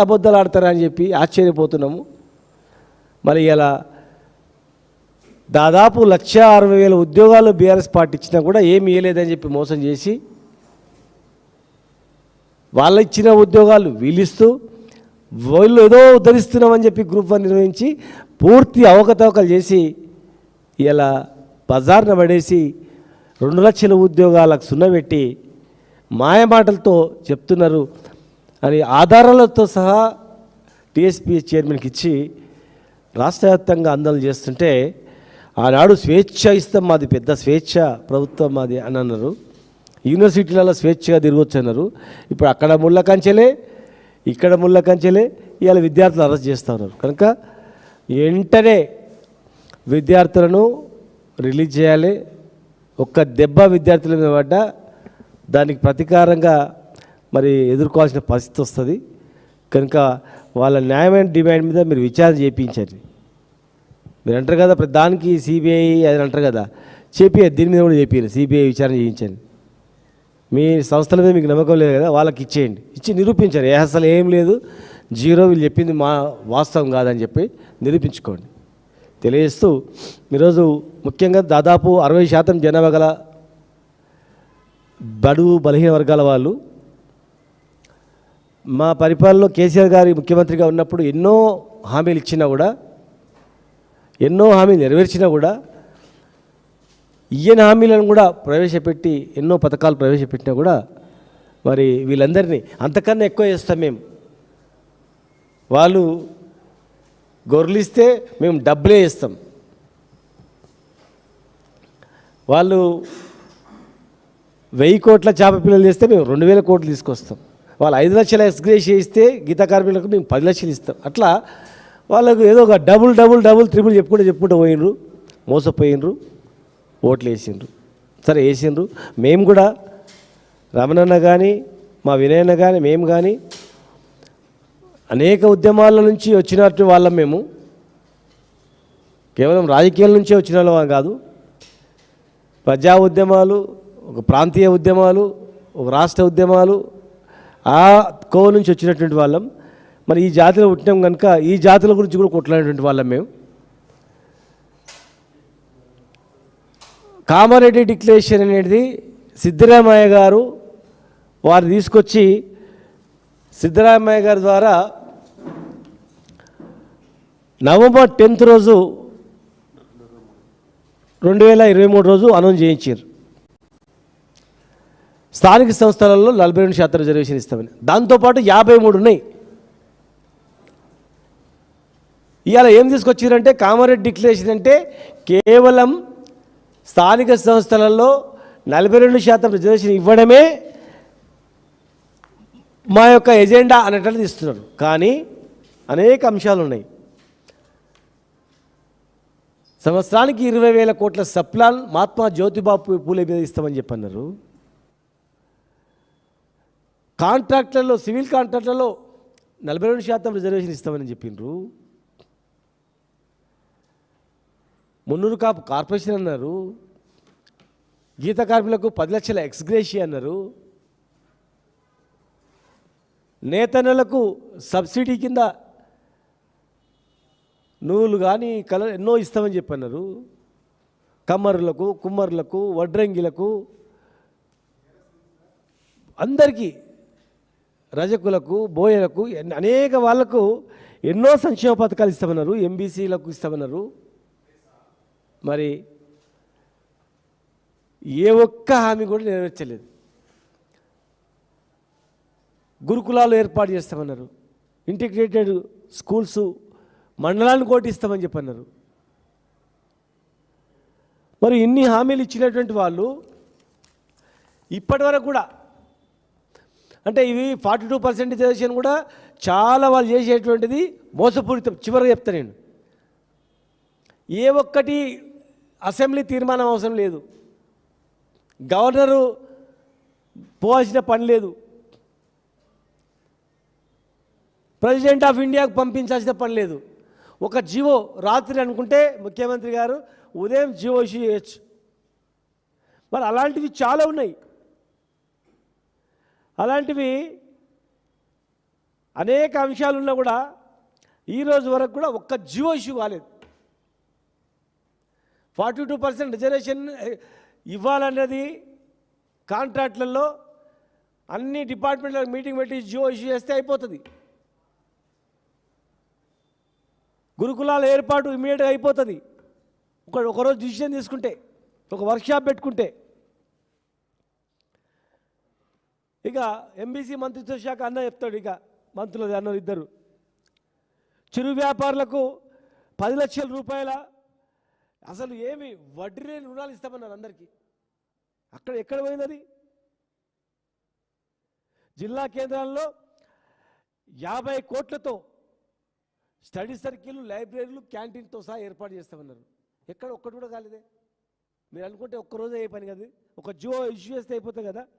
అబద్ధాలు ఆడతారని చెప్పి ఆశ్చర్యపోతున్నాము. మరి ఇలా దాదాపు 1,60,000 ఉద్యోగాలు బీఆర్ఎస్ పార్టీ ఇచ్చినా కూడా ఏమి ఇవ్వలేదని చెప్పి మోసం చేసి వాళ్ళు ఇచ్చిన ఉద్యోగాలు వీళ్ళిస్తూ వీళ్ళు ఏదో ఉద్ధరిస్తున్నామని చెప్పి గ్రూప్ 1 నిర్వహించి పూర్తి అవకతవకలు చేసి ఇలా బజార్న పడేసి 2 లక్షల ఉద్యోగాలకు సున్నబెట్టి మాయమాటలతో చెప్తున్నారు అని ఆధారాలతో సహా టీఎస్పీ చైర్మన్కి ఇచ్చి రాష్ట్ర వ్యాప్తంగా ఆందోళన చేస్తుంటే ఆనాడు స్వేచ్ఛ ఇస్తాం, మాది పెద్ద స్వేచ్ఛ ప్రభుత్వం మాది అని అన్నారు. యూనివర్సిటీలలో స్వేచ్ఛగా తిరగొచ్చు అన్నారు. ఇప్పుడు అక్కడ ముళ్ళ కంచెలే ఇక్కడ ముళ్ళ కంచెలే ఇవాళ విద్యార్థులు అరెస్ట్ చేస్తూ ఉన్నారు. కనుక వెంటనే విద్యార్థులను రిలీజ్ చేయాలి. ఒక్క దెబ్బ విద్యార్థుల మీద పడ్డా దానికి ప్రతీకారంగా మరి ఎదుర్కోవాల్సిన పరిస్థితి వస్తుంది. కనుక వాళ్ళ న్యాయమైన డిమాండ్ మీద మీరు విచారణ చేయించండి. మీరు అంటారు కదా దానికి సిబిఐ అది అంటారు కదా, చేపియ్యారు. దీని మీద కూడా చేపియ్యారు, సిబిఐ విచారణ చేయించండి. మీ సంస్థల మీద మీకు నమ్మకం లేదు కదా, వాళ్ళకి ఇచ్చేయండి, ఇచ్చి నిరూపించారు అసలు ఏం లేదు, జీరో, వీళ్ళు చెప్పింది మా వాస్తవం కాదని చెప్పి నిరూపించుకోండి. తెలియజేస్తూ ఈరోజు ముఖ్యంగా దాదాపు 60% జనాభా గల బడుగు బలహీన వర్గాల వాళ్ళు మా పరిపాలనలో కేసీఆర్ గారి ముఖ్యమంత్రిగా ఉన్నప్పుడు ఎన్నో హామీలు ఇచ్చినా కూడా, ఎన్నో హామీలు నెరవేర్చినా కూడా, ఈయన హామీలను కూడా ప్రవేశపెట్టి ఎన్నో పథకాలు ప్రవేశపెట్టినా కూడా మరి వీళ్ళందరినీ అంతకన్నా ఎక్కువ చేస్తాం మేము. వాళ్ళు గొర్రెలిస్తే మేము డబ్బులే ఇస్తాం. వాళ్ళు 1000 కోట్ల చేప పిల్లలు చేస్తే మేము 2000 కోట్లు తీసుకొస్తాం. వాళ్ళు 5 లక్షల ఎక్స్గ్రేషియా ఇస్తే గీతా కార్మికులకు మేము 10 లక్షలు ఇస్తాం. అట్లా వాళ్ళకు ఏదో ఒక డబుల్ త్రిబుల్ చెప్పుకుంటూ పోయినరు, మోసపోయినరు, ఓట్లు వేసిండ్రు. సరే వేసిండ్రు. మేము కూడా రమణన్న కానీ మా వినయన్న కానీ మేము కానీ అనేక ఉద్యమాల నుంచి వచ్చినట్టు వాళ్ళం. మేము కేవలం రాజకీయాల నుంచే వచ్చిన వాళ్ళం కాదు. ప్రజా ఉద్యమాలు, ఒక ప్రాంతీయ ఉద్యమాలు, ఒక రాష్ట్ర ఉద్యమాలు, ఆ కోవ నుంచి వచ్చినటువంటి వాళ్ళం. మరి ఈ జాతిలో పుట్టినాం కనుక ఈ జాతుల గురించి కూడా కొట్లాడినటువంటి వాళ్ళం మేము. కామారెడ్డి డిక్లరేషన్ అనేది సిద్ధరామయ్య గారు వారు తీసుకొచ్చి, సిద్ధరామయ్య గారి ద్వారా నవంబర్ 10th రోజు 2023 రోజు అనౌన్స్ చేయించారు. స్థానిక సంస్థలలో 42% రిజర్వేషన్ ఇస్తామని, దాంతోపాటు 53 ఉన్నాయి. ఇవాళ ఏం తీసుకొచ్చారంటే కామారెడ్డి డిక్లరేషన్ అంటే కేవలం స్థానిక సంస్థలలో 42% రిజర్వేషన్ ఇవ్వడమే మా యొక్క ఎజెండా అనేటట్టు ఇస్తున్నారు. కానీ అనేక అంశాలు ఉన్నాయి. సంవత్సరానికి 20,000 కోట్ల సప్లాన్ మహాత్మా జ్యోతిబా పూలే మీద ఇస్తామని చెప్పన్నారు. కాంట్రాక్టర్లో, సివిల్ కాంట్రాక్టర్లో 42% రిజర్వేషన్ ఇస్తామని చెప్పిండ్రు. మున్నూరు కాపు కార్పొరేషన్ అన్నారు. గీత కార్మికులకు 10 లక్షల ఎక్స్గ్రేషియా అన్నారు. నేతన్నలకు సబ్సిడీ కింద నూలు కానీ కలర్ ఎన్నో ఇస్తామని చెప్పన్నారు. కమ్మరులకు, కుమ్మరులకు, వడ్రంగిలకు, అందరికీ, రజకులకు, బోయలకు, అనేక వాళ్లకు ఎన్నో సంక్షేమ పథకాలు ఇస్తామన్నారు. ఎంబీసీలకు ఇస్తామన్నారు. మరి ఏ ఒక్క హామీ కూడా నెరవేర్చలేదు. గురుకులాలు ఏర్పాటు చేస్తామన్నారు. ఇంటిగ్రేటెడ్ స్కూల్స్ మండలాన్ని కోటిస్తామని చెప్పన్నారు. మరి ఇన్ని హామీలు ఇచ్చినటువంటి వాళ్ళు ఇప్పటి వరకు కూడా, అంటే ఇవి 42% రిజర్వేషన్ కూడా చాలా వాళ్ళు చేసేటువంటిది మోసపూరితం. చివరిగా చెప్తా నేను, ఏ ఒక్కటి అసెంబ్లీ తీర్మానం అవసరం లేదు, గవర్నరు పోవాల్సిన పని లేదు, ప్రెసిడెంట్ ఆఫ్ ఇండియాకు పంపించాల్సిన పని లేదు. ఒక జీవో రాత్రి అనుకుంటే ముఖ్యమంత్రి గారు ఉదయం జీవో ఇష్యూ చేయొచ్చు. మరి అలాంటివి చాలా ఉన్నాయి. అలాంటివి అనేక అంశాలున్నా కూడా ఈరోజు వరకు కూడా ఒక్క జియో ఇష్యూ కాలేదు. 42% రిజర్వేషన్ ఇవ్వాలన్నది కాంట్రాక్ట్లలో అన్ని డిపార్ట్మెంట్ల మీటింగ్ పెట్టి జియో ఇష్యూ చేస్తే అయిపోతుంది. గురుకులాల ఏర్పాటు ఇమీడియట్గా అయిపోతుంది. ఒకరోజు డిసిషన్ తీసుకుంటే, ఒక వర్క్షాప్ పెట్టుకుంటే. ఇక ఎంబీసీ మంత్రిత్వ శాఖ అన్న చెప్తాడు, ఇక మంత్రులు అన్నారు ఇద్దరు, చిరు వ్యాపారులకు 10 లక్షల రూపాయల అసలు ఏమి వడ్డీ లేని రుణాలు ఇస్తామన్నారు అందరికీ. అక్కడ ఎక్కడ పోయింది అది? జిల్లా కేంద్రాల్లో 50 కోట్లతో స్టడీ సర్కిల్, లైబ్రరీలు, క్యాంటీన్తో సహా ఏర్పాటు చేస్తామన్నారు. ఎక్కడ ఒక్కటి కూడా కాలేదే. మీరు అనుకుంటే ఒక్కరోజు అయ్యే పని కదా, ఒక జియో ఇష్యూ చేస్తే అయిపోతుంది కదా.